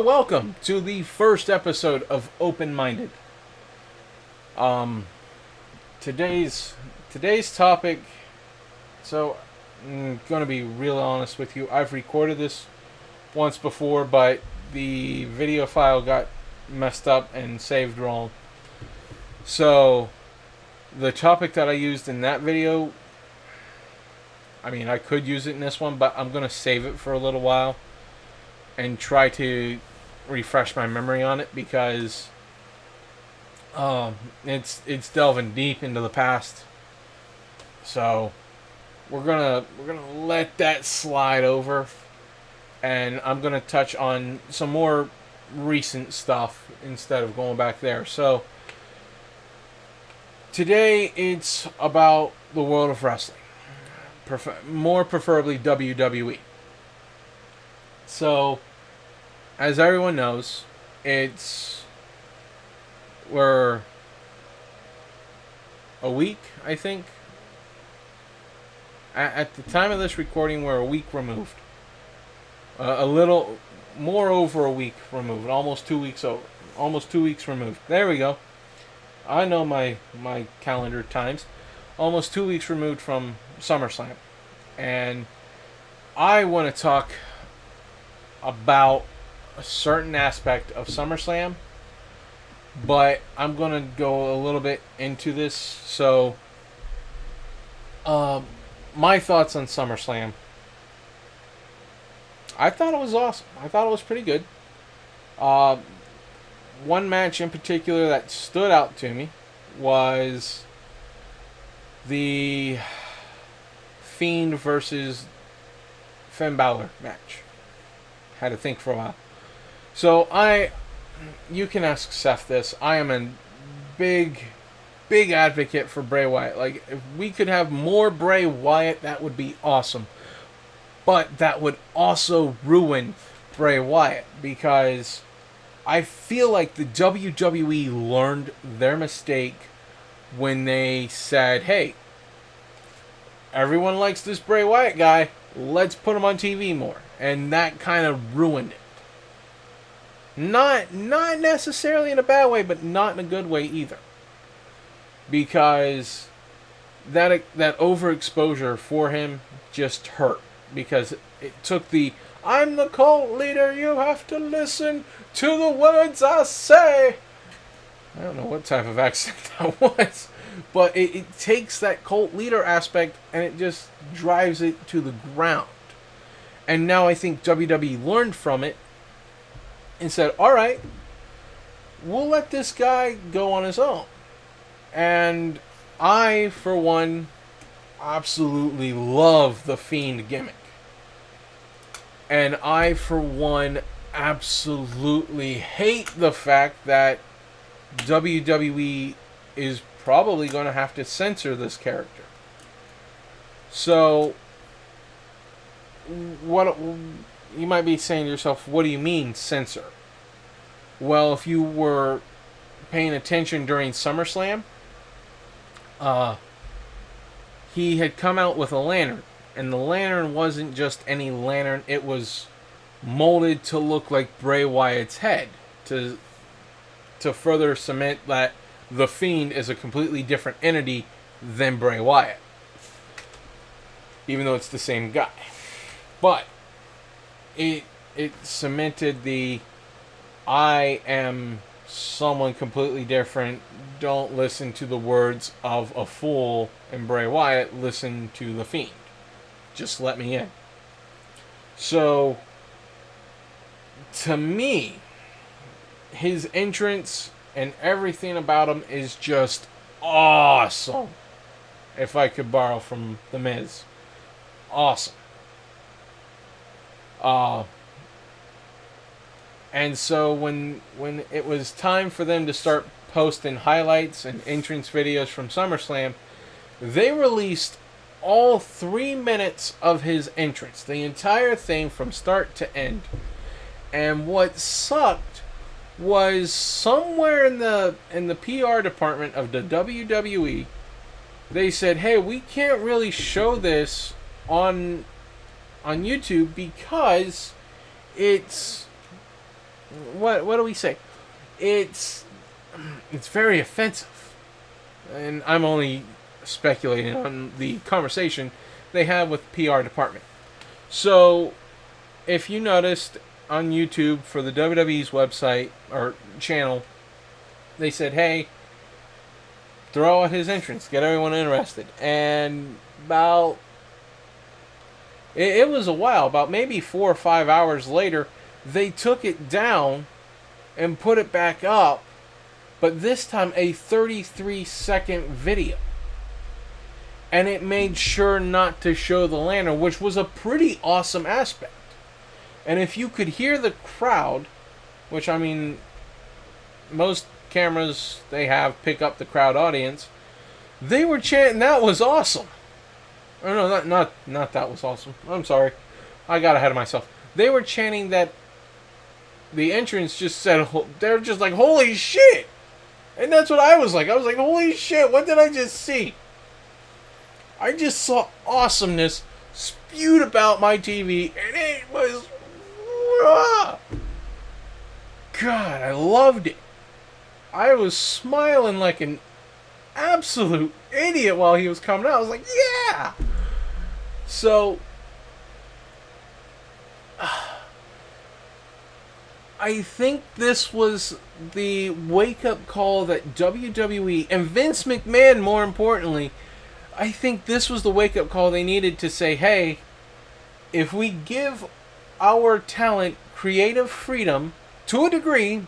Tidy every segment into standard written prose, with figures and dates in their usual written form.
welcome to the first episode of Open Minded. Um, today's topic. So, I'm gonna be real honest with you. I've recorded this once before, but the video file got messed up and saved wrong. So, the topic that I used in that video, I could use it in this one, but I'm gonna save it for a little while and try to refresh my memory on it because it's delving deep into the past. So we're gonna let that slide over, and I'm gonna touch on some more recent stuff instead of going back there. So today it's about the world of wrestling, more preferably WWE. So, as everyone knows, we're a week, I think. At the time of this recording, we're a week removed. A little more over a week removed. Almost 2 weeks over. Almost 2 weeks removed. There we go. I know my calendar times. Almost 2 weeks removed from SummerSlam. And I want to talk about a certain aspect of SummerSlam, but I'm going to go a little bit into this. So, my thoughts on SummerSlam. I thought it was awesome. I thought it was pretty good. One match in particular that stood out to me was the Fiend versus Finn Balor match. Had to think for a while. So you can ask Seth this. I am a big advocate for Bray Wyatt. Like, if we could have more Bray Wyatt, that would be awesome. But that would also ruin Bray Wyatt, because I feel like the WWE learned their mistake when they said, hey, everyone likes this Bray Wyatt guy, let's put him on TV more. And that kind of ruined it. Not necessarily in a bad way, but not in a good way either. Because that overexposure for him just hurt. Because it took I'm the cult leader, you have to listen to the words I say. I don't know what type of accent that was. But it takes that cult leader aspect and it just drives it to the ground. And now I think WWE learned from it and said, alright, we'll let this guy go on his own. And I, for one, absolutely love the Fiend gimmick. And I, for one, absolutely hate the fact that WWE is probably going to have to censor this character. So, what you might be saying to yourself, what do you mean censor? Well, if you were paying attention during SummerSlam, he had come out with a lantern, and the lantern wasn't just any lantern, it was molded to look like Bray Wyatt's head, to further cement that the Fiend is a completely different entity than Bray Wyatt, even though it's the same guy. But it cemented I am someone completely different. Don't listen to the words of a fool and Bray Wyatt. Listen to the Fiend. Just let me in. So, to me, his entrance and everything about him is just awesome. If I could borrow from The Miz. Awesome. And so when it was time for them to start posting highlights and entrance videos from SummerSlam, they released all 3 minutes of his entrance, the entire thing from start to end. And what sucked was somewhere in the PR department of the WWE, they said, "Hey, we can't really show this on YouTube because it's what do we say? It's very offensive, and I'm only speculating on the conversation they had with the PR department. So, if you noticed on YouTube for the WWE's website or channel, they said, "Hey, throw out his entrance, get everyone interested." And about it was a while, about maybe 4 or 5 hours later, they took it down and put it back up, but this time a 33-second video. And it made sure not to show the lantern, which was a pretty awesome aspect. And if you could hear the crowd, which I mean, most cameras they have pick up the crowd audience, they were chanting, "That was awesome." Or no, not that was awesome. I'm sorry, I got ahead of myself. They were chanting that the entrance just said, they're just like, "Holy shit!" And that's what I was like. I was like, "Holy shit! What did I just see?" I just saw awesomeness spewed about my TV, and it was, God, I loved it. I was smiling like an absolute idiot while he was coming out. I was like, yeah! So, I think this was the wake-up call that WWE, and Vince McMahon more importantly, I think this was the wake-up call they needed to say, hey, if we give our talent creative freedom, to a degree,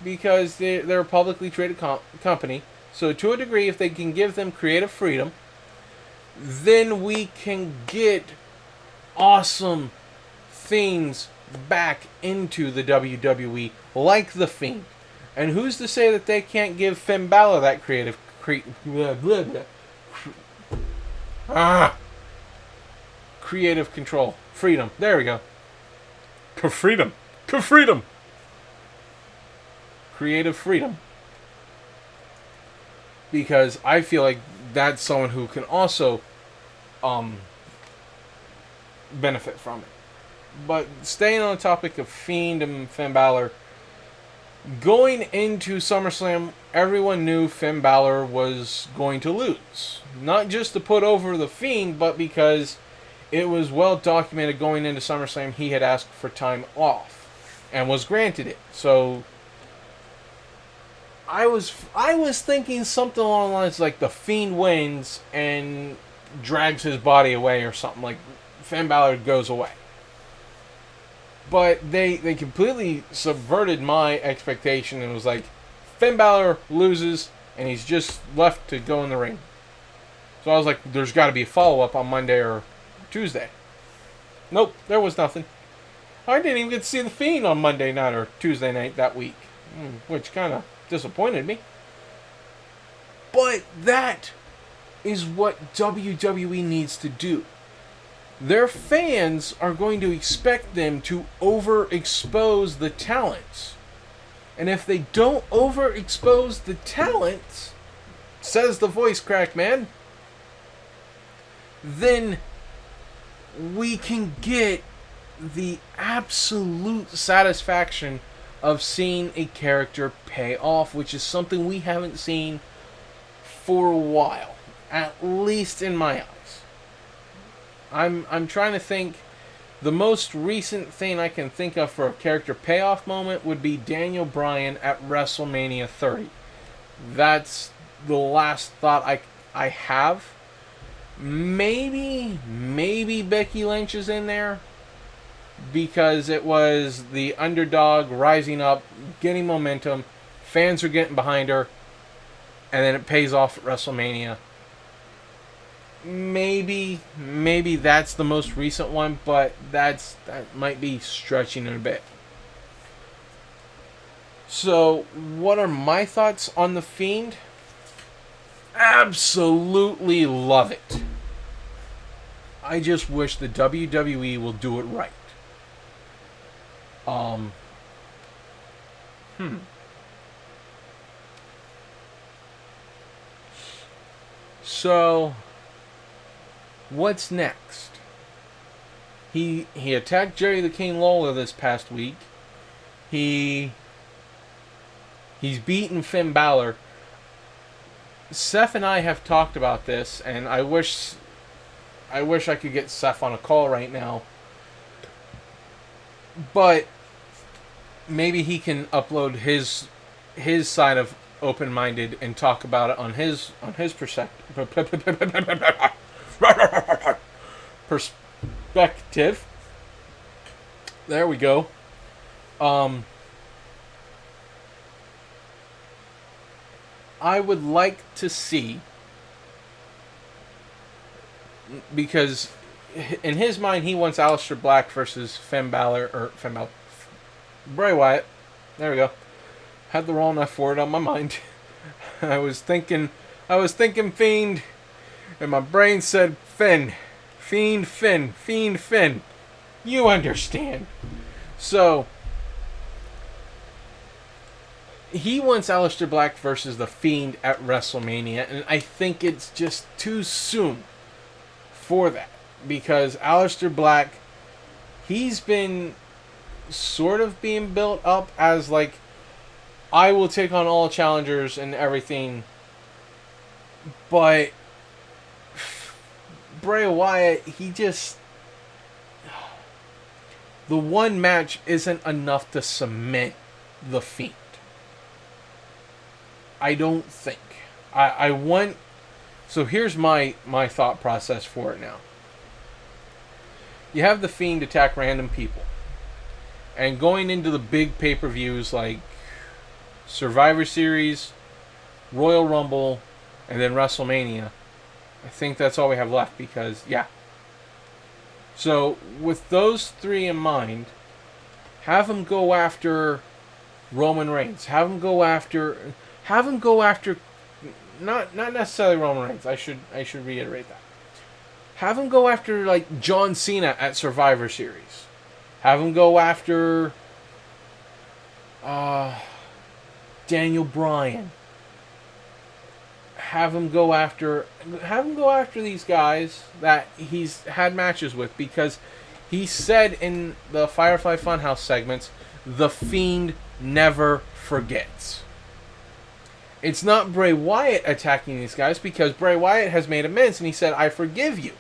because they're a publicly traded company, so to a degree, if they can give them creative freedom, then we can get awesome things back into the WWE, like the Fiend. And who's to say that they can't give Finn Balor that creative creative control, freedom. There we go. Freedom. Creative freedom. Because I feel like that's someone who can also benefit from it. But staying on the topic of Fiend and Finn Balor, going into SummerSlam, everyone knew Finn Balor was going to lose. Not just to put over the Fiend, but because it was well documented going into SummerSlam he had asked for time off and was granted it. So I was thinking something along the lines like the Fiend wins and drags his body away or something, like Finn Balor goes away. But they completely subverted my expectation and was like, Finn Balor loses and he's just left to go in the ring. So I was like, there's got to be a follow-up on Monday or Tuesday. Nope, there was nothing. I didn't even get to see the Fiend on Monday night or Tuesday night that week, which kind of disappointed me. But that is what WWE needs to do. Their fans are going to expect them to overexpose the talents. And if they don't overexpose the talents, says the voice crack man, then we can get the absolute satisfaction of seeing a character pay off, which is something we haven't seen for a while, at least in my eyes. I'm trying to think. The most recent thing I can think of for a character payoff moment would be Daniel Bryan at WrestleMania 30. That's the last thought I have. Maybe Becky Lynch is in there because it was the underdog rising up, getting momentum, fans are getting behind her, and then it pays off at WrestleMania. Maybe that's the most recent one, but that might be stretching it a bit. So, what are my thoughts on The Fiend? Absolutely love it. I just wish the WWE will do it right. So, what's next? He attacked Jerry the King Lawler this past week. He's beaten Finn Balor. Seth and I have talked about this, and I wish I could get Seth on a call right now. But maybe he can upload his side of open-minded and talk about it on his perspective. There we go. I would like to see, because in his mind he wants Aleister Black versus Bray Wyatt. There we go. Had the wrong F word on my mind. I was thinking Fiend, and my brain said Finn. Fiend, Finn. Fiend, Finn. You understand. So, he wants Aleister Black versus The Fiend at WrestleMania, and I think it's just too soon for that. Because Aleister Black, he's been sort of being built up as like, I will take on all challengers and everything. But Bray Wyatt, he just... the one match isn't enough to cement The Fiend. I don't think. I want... So here's my thought process for it now. You have The Fiend attack random people. And going into the big pay-per-views like Survivor Series, Royal Rumble, and then WrestleMania, I think that's all we have left because, yeah. So, with those three in mind, have him go after Roman Reigns. Have him go after not necessarily Roman Reigns. I should reiterate that. Have him go after like John Cena at Survivor Series. Have him go after Daniel Bryan. Have him go after these guys that he's had matches with, because he said in the Firefly Funhouse segments, The Fiend never forgets. It's not Bray Wyatt attacking these guys, because Bray Wyatt has made amends and he said, I forgive you.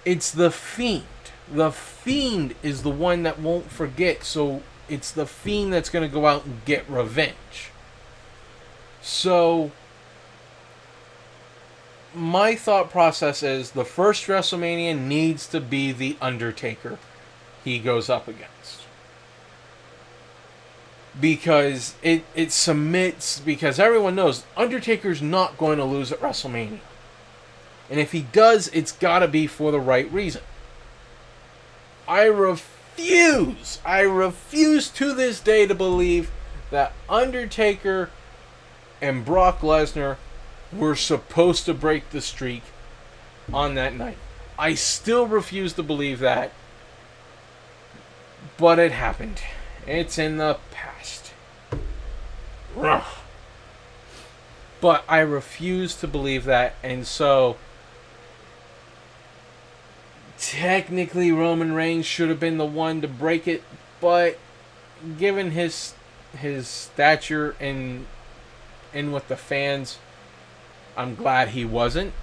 It's The Fiend. The Fiend is the one that won't forget, so it's The Fiend that's going to go out and get revenge. So, my thought process is the first WrestleMania needs to be The Undertaker he goes up against. Because it submits, because everyone knows Undertaker's not going to lose at WrestleMania. And if he does, it's got to be for the right reason. I refuse to this day to believe that Undertaker and Brock Lesnar were supposed to break the streak on that night. I still refuse to believe that. But it happened. It's in the past. But I refuse to believe that, and so technically Roman Reigns should have been the one to break it, but given his stature in with the fans, I'm glad he wasn't.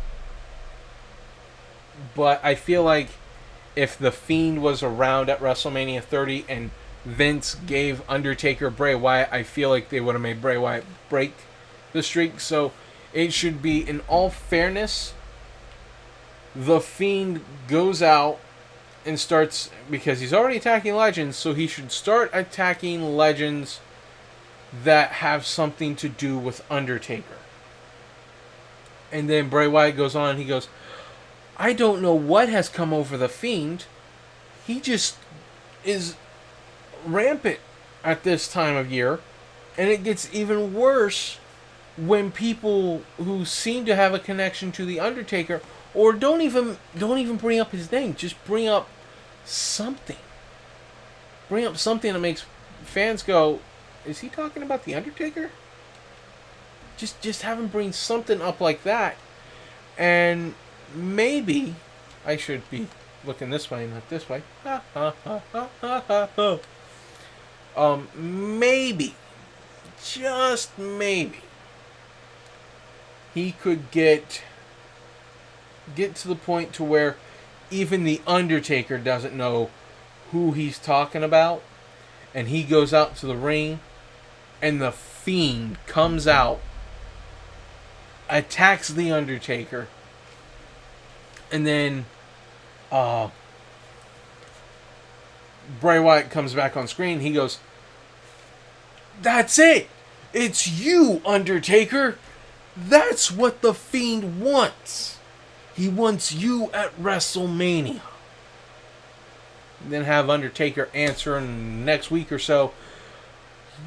But I feel like if The Fiend was around at WrestleMania 30 and Vince gave Undertaker Bray Wyatt, I feel like they would have made Bray Wyatt break the streak. So it should be, in all fairness, The Fiend goes out and starts, because he's already attacking legends, so he should start attacking legends that have something to do with Undertaker. And then Bray Wyatt goes on and he goes, I don't know what has come over The Fiend. He just is rampant at this time of year, and it gets even worse when people who seem to have a connection to the Undertaker, or don't even bring up his name, just bring up something that makes fans go, is he talking about the Undertaker? Just have him bring something up like that, and maybe I should be looking this way, not this way. Maybe, just maybe, he could get to the point to where even the Undertaker doesn't know who he's talking about, and he goes out to the ring, and the Fiend comes out, attacks the Undertaker, and then Bray Wyatt comes back on screen. He goes, "That's it! It's you, Undertaker! That's what the Fiend wants! He wants you at WrestleMania." And then have Undertaker answer in the next week or so,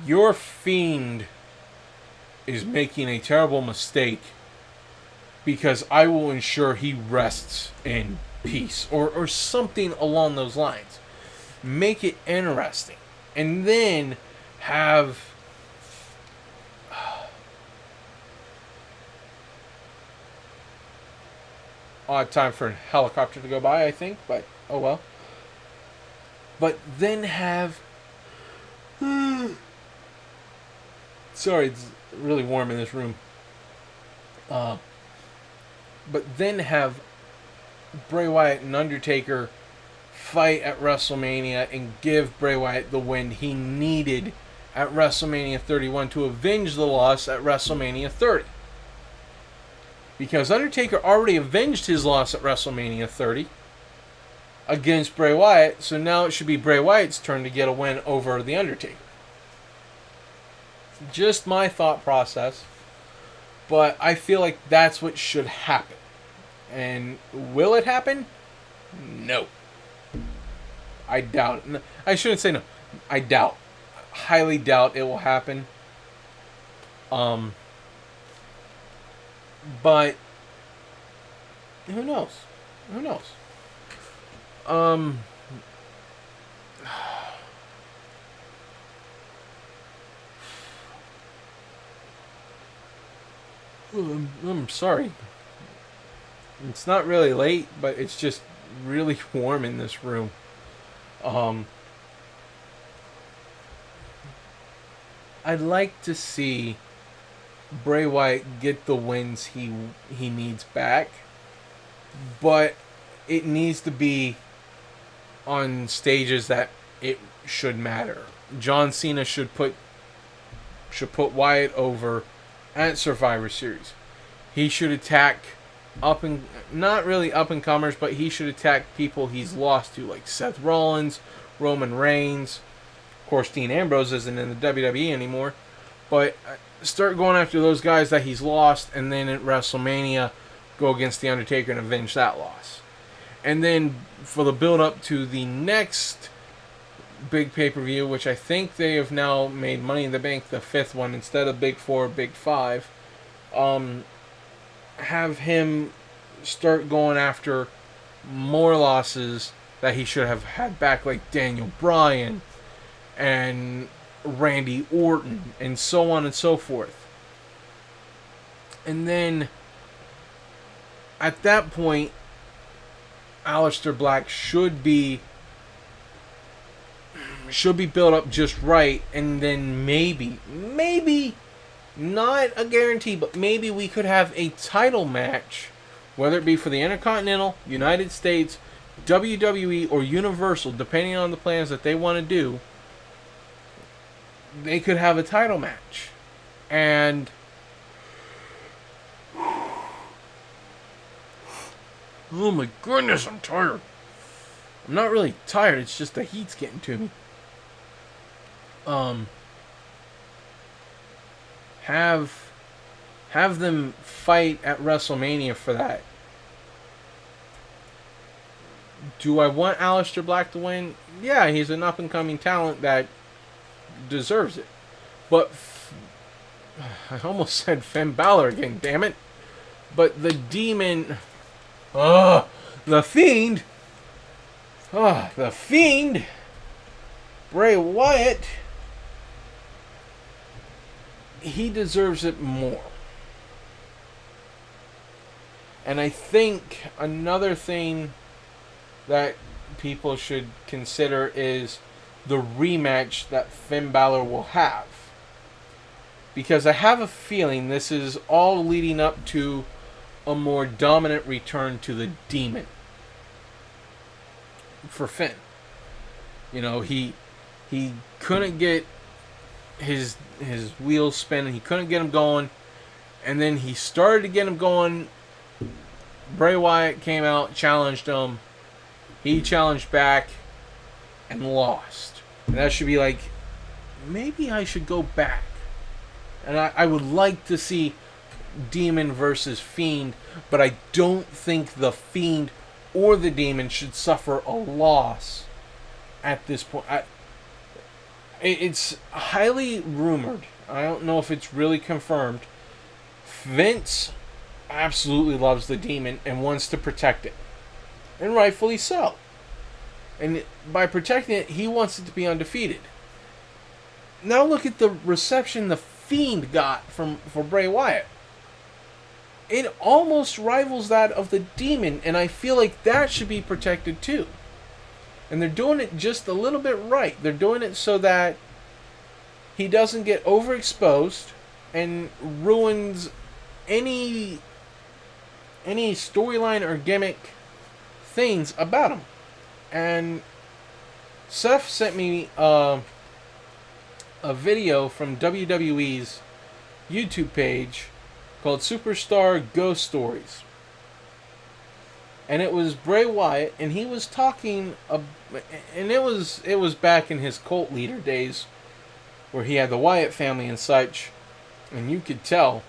"Your Fiend is making a terrible mistake, because I will ensure he rests in peace," or something along those lines. Make it interesting. And then have odd time for a helicopter to go by, I think, but oh well. But then have sorry, it's really warm in this room. But then have Bray Wyatt and Undertaker fight at WrestleMania and give Bray Wyatt the win he needed at WrestleMania 31 to avenge the loss at WrestleMania 30. Because Undertaker already avenged his loss at WrestleMania 30 against Bray Wyatt, so now it should be Bray Wyatt's turn to get a win over The Undertaker. Just my thought process, but I feel like that's what should happen. And will it happen? No. I doubt it. I shouldn't say no. I doubt. Highly doubt it will happen. But who knows? Who knows? I'm sorry. It's not really late, but it's just really warm in this room. I'd like to see Bray Wyatt get the wins he needs back, but it needs to be on stages that it should matter. John Cena should put Wyatt over at Survivor Series. He should attack not really up and comers, but he should attack people he's lost to, like Seth Rollins, Roman Reigns. Of course, Dean Ambrose isn't in the WWE anymore, but start going after those guys that he's lost, and then at WrestleMania go against The Undertaker and avenge that loss. And then for the build up to the next big pay-per-view, which I think they have now made Money in the Bank the 5th one instead of Big 4, Big 5, have him start going after more losses that he should have had back, like Daniel Bryan and Randy Orton and so on and so forth. And then at that point, Aleister Black should be built up just right, and then maybe, not a guarantee, but maybe we could have a title match, whether it be for the Intercontinental, United States, WWE, or Universal, depending on the plans that they want to do. They could have a title match. And oh my goodness, I'm tired. I'm not really tired, it's just the heat's getting to me. Have them fight at WrestleMania for that. Do I want Aleister Black to win? Yeah, he's an up-and-coming talent that deserves it. But I almost said Finn Balor again, damn it. But the Demon... the Fiend... the Fiend... Bray Wyatt... he deserves it more. And I think another thing that people should consider is the rematch that Finn Balor will have. Because I have a feeling this is all leading up to a more dominant return to the Demon for Finn. You know, he couldn't get his wheels spinning. He couldn't get him going. And then he started to get him going. Bray Wyatt came out, challenged him. He challenged back and lost. And that should be like, maybe I should go back. And I would like to see Demon versus Fiend, but I don't think the Fiend or the Demon should suffer a loss at this point. It's highly rumored. I don't know if it's really confirmed. Vince absolutely loves the Demon and wants to protect it. And rightfully so. And by protecting it, he wants it to be undefeated. Now look at the reception the Fiend got for Bray Wyatt. It almost rivals that of the Demon, and I feel like that should be protected too. And they're doing it just a little bit right. They're doing it so that he doesn't get overexposed and ruins any storyline or gimmick things about him. And Seth sent me a video from WWE's YouTube page called Superstar Ghost Stories. And it was Bray Wyatt, and he was talking, and it was back in his cult leader days, where he had the Wyatt family and such, and you could tell,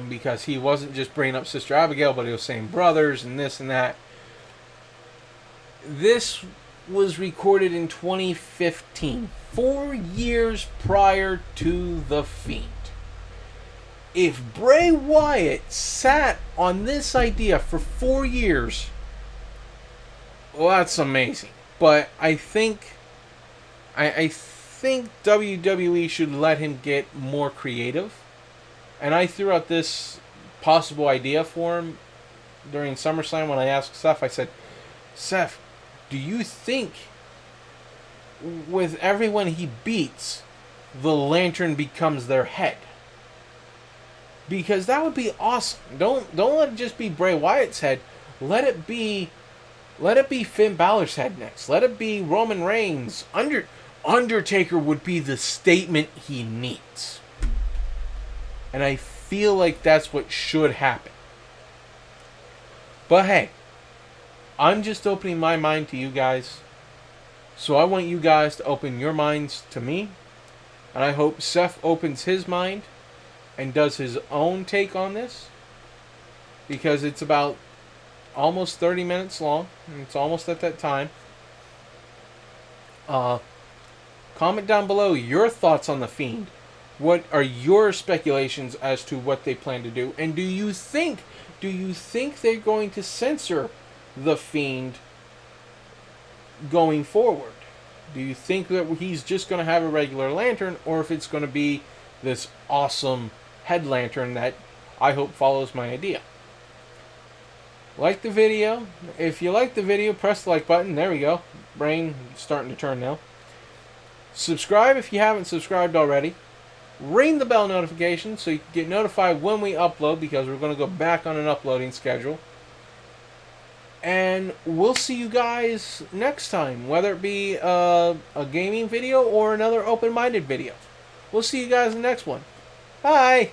because he wasn't just bringing up Sister Abigail, but he was saying brothers and this and that. This was recorded in 2015, 4 years prior to The Fiend. If Bray Wyatt sat on this idea for 4 years, well, that's amazing. But I think WWE should let him get more creative. And I threw out this possible idea for him during SummerSlam when I asked Seth. I said, Seth, do you think with everyone he beats, the Lantern becomes their head? Because that would be awesome. Don't let it just be Bray Wyatt's head. Let it be Finn Balor's head next. Let it be Roman Reigns. Undertaker would be the statement he needs. And I feel like that's what should happen. But hey, I'm just opening my mind to you guys. So I want you guys to open your minds to me. And I hope Seth opens his mind and does his own take on this. Because it's about almost 30 minutes long. And it's almost at that time. Comment down below your thoughts on The Fiend. What are your speculations as to what they plan to do? And do you think they're going to censor The Fiend going forward? Do you think that he's just going to have a regular lantern, or if it's going to be this awesome head lantern that I hope follows my idea? Like the video. If you like the video, press the like button. There we go. Brain starting to turn now. Subscribe if you haven't subscribed already. Ring the bell notification so you can get notified when we upload, because we're going to go back on an uploading schedule. And we'll see you guys next time, whether it be a gaming video or another open-minded video. We'll see you guys in the next one. Bye!